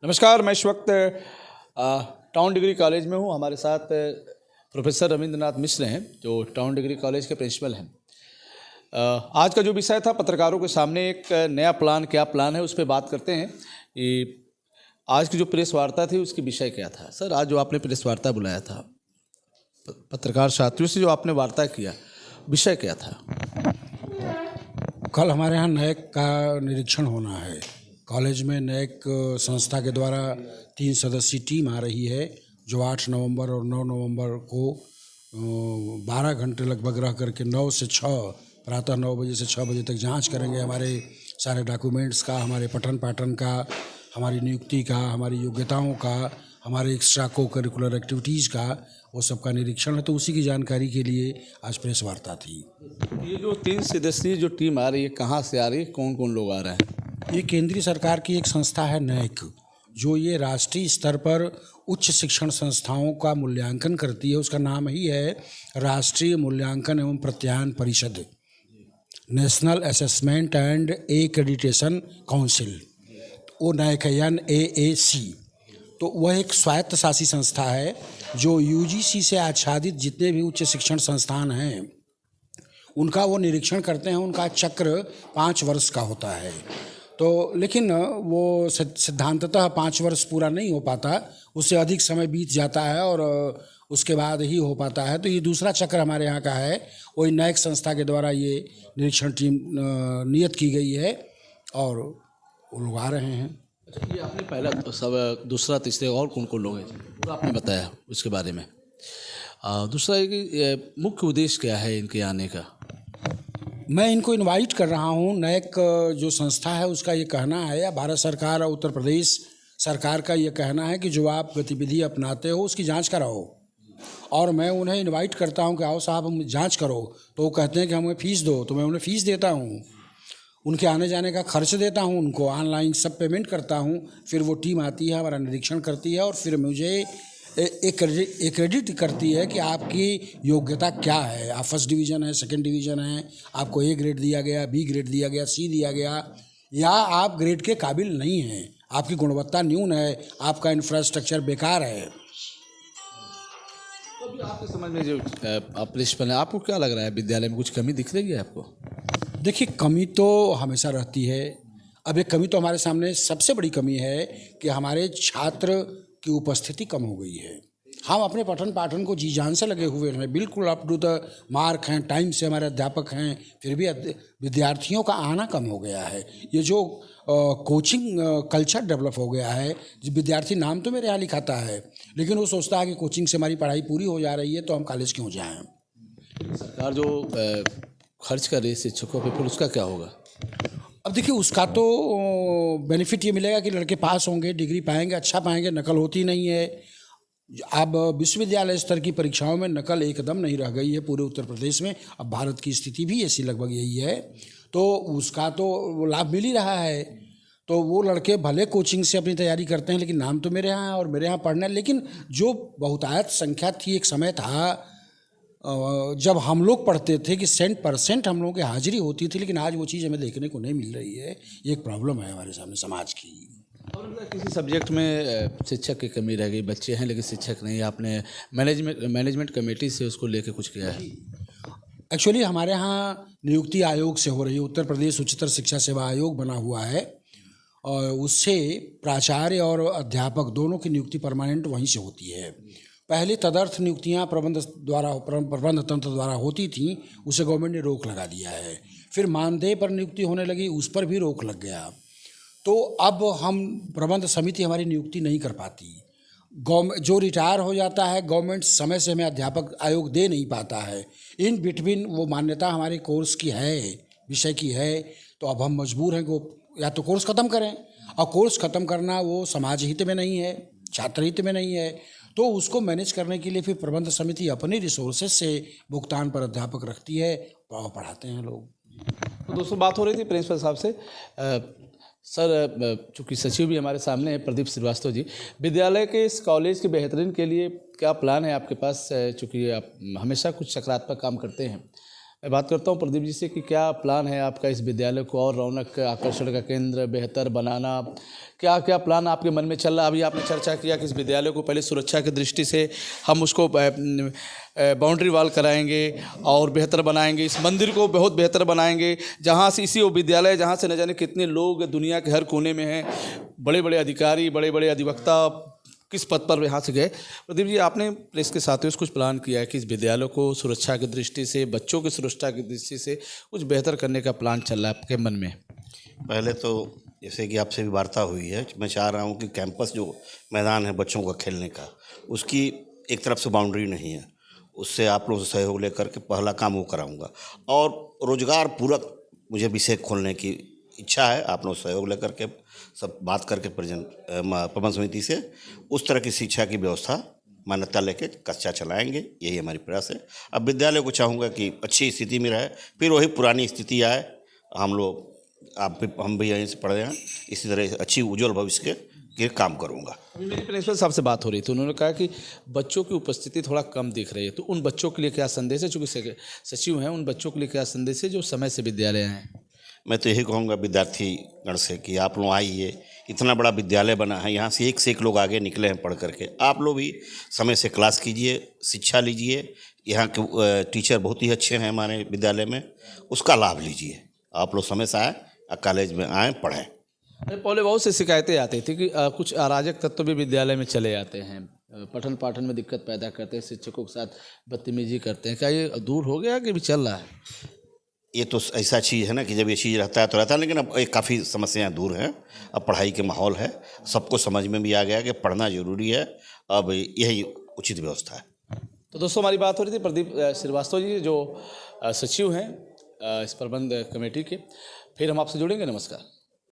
नमस्कार, मैं इस वक्त टाउन डिग्री कॉलेज में हूँ। हमारे साथ प्रोफेसर रविंद्रनाथ मिश्र हैं जो टाउन डिग्री कॉलेज के प्रिंसिपल हैं। आज का जो विषय था, पत्रकारों के सामने एक नया प्लान, क्या प्लान है, उस पर बात करते हैं कि आज की जो प्रेस वार्ता थी उसकी विषय क्या था। सर, आज जो आपने प्रेस वार्ता बुलाया था, पत्रकार साथियों से जो आपने वार्ता किया, विषय क्या था? कल हमारे यहाँ नैक का निरीक्षण होना है। कॉलेज में नैक संस्था के द्वारा 3 सदस्यीय टीम आ रही है जो 8 नवंबर और 9 नवंबर को 12 घंटे लगभग रह करके 9 से 6 प्रातः 9 बजे से 6 बजे तक जांच करेंगे हमारे सारे डॉक्यूमेंट्स का, हमारे पठन पाठन का, हमारी नियुक्ति का, हमारी योग्यताओं का, हमारे एक्स्ट्रा को करिकुलर एक्टिविटीज़ का, वो सब का निरीक्षण है। तो उसी की जानकारी के लिए आज प्रेस वार्ता थी। ये जो 3 सदस्यीय जो टीम आ रही है, कहाँ से आ रही है, कौन कौन लोग आ रहे हैं? ये केंद्रीय सरकार की एक संस्था है नैक, जो ये राष्ट्रीय स्तर पर उच्च शिक्षण संस्थाओं का मूल्यांकन करती है। उसका नाम ही है राष्ट्रीय मूल्यांकन एवं प्रत्यायन परिषद, national assessment and accreditation council, वो नैक है, NAAC। तो वह एक स्वायत्त शासी संस्था है जो UGC से आच्छादित जितने भी उच्च शिक्षण संस्थान हैं उनका वो निरीक्षण करते हैं। उनका चक्र 5 वर्ष का होता है। तो लेकिन वो सिद्धांततः 5 वर्ष पूरा नहीं हो पाता, उससे अधिक समय बीत जाता है और उसके बाद ही हो पाता है। तो ये दूसरा चक्र हमारे यहाँ का है। वही नैक संस्था के द्वारा ये निरीक्षण टीम नियत की गई है और वो लोग आ रहे हैं। अच्छा, ये आपने पहला सब, दूसरा, तीसरे और कौन कौन लोग हैं पूरा आपने बताया उसके बारे में। दूसरा है कि मुख्य उद्देश्य क्या है इनके आने का? मैं इनको इनवाइट कर रहा हूँ। नैक जो संस्था है उसका ये कहना है, या भारत सरकार और उत्तर प्रदेश सरकार का ये कहना है कि जो आप गतिविधि अपनाते हो उसकी जांच कराओ। और मैं उन्हें इनवाइट करता हूँ कि आओ साहब हम जांच करो, तो वो कहते हैं कि हमें फ़ीस दो, तो मैं उन्हें फ़ीस देता हूँ, उनके आने जाने का खर्च देता हूँ, उनको ऑनलाइन सब पेमेंट करता हूँ। फिर वो टीम आती है, हमारा निरीक्षण करती है और फिर मुझे एक्रेडिट करती है कि आपकी योग्यता क्या है। आप फर्स्ट डिवीज़न है, सेकंड डिवीज़न है, आपको A ग्रेड दिया गया, B ग्रेड दिया गया, C दिया गया, या आप ग्रेड के काबिल नहीं हैं, आपकी गुणवत्ता न्यून है, आपका इंफ्रास्ट्रक्चर बेकार है। तो अभी आपके समझ में जो आप प्रिंसिपल हैं, आपको क्या लग रहा है, विद्यालय में कुछ कमी दिख रही है आपको? देखिए, कमी तो हमेशा रहती है। अब एक कमी तो हमारे सामने सबसे बड़ी कमी है कि हमारे छात्र की उपस्थिति कम हो गई है। हम अपने पठन पाठन को जी जान से लगे हुए हैं, बिल्कुल अप टू द मार्क हैं, टाइम से हमारे अध्यापक हैं, फिर भी विद्यार्थियों का आना कम हो गया है। ये जो कोचिंग कल्चर डेवलप हो गया है, विद्यार्थी नाम तो मेरे यहाँ लिखाता है लेकिन वो सोचता है कि कोचिंग से हमारी पढ़ाई पूरी हो जा रही है तो हम कॉलेज क्यों जाएँ। सरकार जो खर्च कर रही है शिक्षकों पे, फिर उसका क्या होगा? अब देखिए, उसका तो बेनिफिट ये मिलेगा कि लड़के पास होंगे, डिग्री पाएंगे, अच्छा पाएंगे, नकल होती नहीं है। अब विश्वविद्यालय स्तर की परीक्षाओं में नकल एकदम नहीं रह गई है पूरे उत्तर प्रदेश में। अब भारत की स्थिति भी ऐसी लगभग यही है, तो उसका तो लाभ मिल ही रहा है। तो वो लड़के भले कोचिंग से अपनी तैयारी करते हैं लेकिन नाम तो मेरे यहाँ है और मेरे यहाँ पढ़ना है। लेकिन जो बहुतायत संख्या थी, एक समय था जब हम लोग पढ़ते थे कि 100% हम लोगों की हाजिरी होती थी, लेकिन आज वो चीज़ हमें देखने को नहीं मिल रही है। ये एक प्रॉब्लम है हमारे सामने समाज की। और किसी सब्जेक्ट में शिक्षक की कमी रह गई, बच्चे हैं लेकिन शिक्षक नहीं, आपने मैनेजमेंट कमेटी से उसको लेके कुछ किया है? एक्चुअली हमारे यहाँ नियुक्ति आयोग से हो रही है, उत्तर प्रदेश उच्चतर शिक्षा सेवा आयोग बना हुआ है और उससे प्राचार्य और अध्यापक दोनों की नियुक्ति परमानेंट वहीं से होती है। पहले तदर्थ नियुक्तियां प्रबंध तंत्र द्वारा होती थीं, उसे गवर्नमेंट ने रोक लगा दिया है। फिर मानदेय पर नियुक्ति होने लगी, उस पर भी रोक लग गया। तो अब हम प्रबंध समिति हमारी नियुक्ति नहीं कर पाती। गवर्नमेंट जो रिटायर हो जाता है, गवर्नमेंट समय से हमें अध्यापक आयोग दे नहीं पाता है। इन बिटवीन वो मान्यता हमारे कोर्स की है, विषय की है, तो अब हम मजबूर हैं कि या तो कोर्स ख़त्म करें, और कोर्स ख़त्म करना वो समाज हित में नहीं है, छात्र हित में नहीं है। तो उसको मैनेज करने के लिए फिर प्रबंध समिति अपने रिसोर्सेज से भुगतान पर अध्यापक रखती है और पढ़ाते हैं लोग। तो दोस्तों, बात हो रही थी प्रिंसिपल साहब से। सर, चूँकि सचिव भी हमारे सामने हैं, प्रदीप श्रीवास्तव जी, विद्यालय के इस कॉलेज के बेहतरीन के लिए क्या प्लान है आपके पास? चूँकि आप हमेशा कुछ सकारात्मक काम करते हैं, मैं बात करता हूँ प्रदीप जी से कि क्या प्लान है आपका इस विद्यालय को और रौनक आकर्षण का केंद्र बेहतर बनाना, क्या क्या प्लान आपके मन में चल रहा है? अभी आपने चर्चा किया कि इस विद्यालय को पहले सुरक्षा की दृष्टि से हम उसको बाउंड्री वॉल कराएंगे और बेहतर बनाएंगे, इस मंदिर को बहुत बेहतर बनाएंगे, जहाँ से इसी वो विद्यालय जहाँ से न जाने कितने लोग दुनिया के हर कोने में हैं, बड़े बड़े अधिकारी, बड़े बड़े अधिवक्ता किस पद पर यहाँ से गए। प्रदीप जी, आपने प्रेस के साथियों से कुछ प्लान किया है कि इस विद्यालय को सुरक्षा की दृष्टि से, बच्चों की सुरक्षा की दृष्टि से कुछ बेहतर करने का प्लान चल रहा है आपके मन में? पहले तो जैसे कि आपसे भी वार्ता हुई है, मैं चाह रहा हूँ कि कैंपस जो मैदान है बच्चों का खेलने का, उसकी एक तरफ से बाउंड्री नहीं है, उससे आप लोगों से सहयोग लेकर के पहला काम वो कराऊंगा। और रोजगार पूरक मुझे विषय खोलने की इच्छा है, आप लोग सहयोग लेकर के सब बात करके प्रबंध समिति से उस तरह की शिक्षा की व्यवस्था मान्यता लेके कक्षा चलाएंगे, यही हमारी प्रयास है। अब विद्यालय को चाहूँगा कि अच्छी स्थिति में रहे, फिर वही पुरानी स्थिति आए। हम लोग हम भी यहीं से पढ़े हैं, इसी तरह अच्छी उज्जवल भविष्य के काम करूँगा। अभी मेरी प्रिंसिपल साहब से बात हो रही थी, उन्होंने कहा कि बच्चों की उपस्थिति थोड़ा कम दिख रही है, तो उन बच्चों के लिए क्या संदेश है? चूँकि सचिव हैं, उन बच्चों के लिए क्या संदेश है जो समय से विद्यालय आए? मैं तो यही कहूँगा विद्यार्थी गण से कि आप लोग आइए, इतना बड़ा विद्यालय बना है, यहाँ से एक लोग आगे निकले हैं पढ़ करके। आप लोग भी समय से क्लास कीजिए, शिक्षा लीजिए, यहाँ के टीचर बहुत ही अच्छे हैं हमारे विद्यालय में, उसका लाभ लीजिए। आप लोग समय से आए, कॉलेज में आएँ, पढ़ें। पहले बहुत से शिकायतें आती थी कि कुछ अराजक तत्व भी विद्यालय में चले आते हैं, पठन पाठन में दिक्कत पैदा करते हैं, शिक्षकों के साथ बदतमीजी करते हैं। क्या ये दूर हो गया कि भी चल रहा है? ये तो ऐसा चीज़ है ना कि जब ये चीज़ रहता है तो रहता है, लेकिन अब काफ़ी समस्याएं दूर हैं। अब पढ़ाई के माहौल है, सबको समझ में भी आ गया कि पढ़ना ज़रूरी है, अब यही उचित व्यवस्था है। तो दोस्तों, हमारी बात हो रही थी प्रदीप श्रीवास्तव जी जो सचिव हैं इस प्रबंध कमेटी के। फिर हम आपसे जुड़ेंगे। नमस्कार।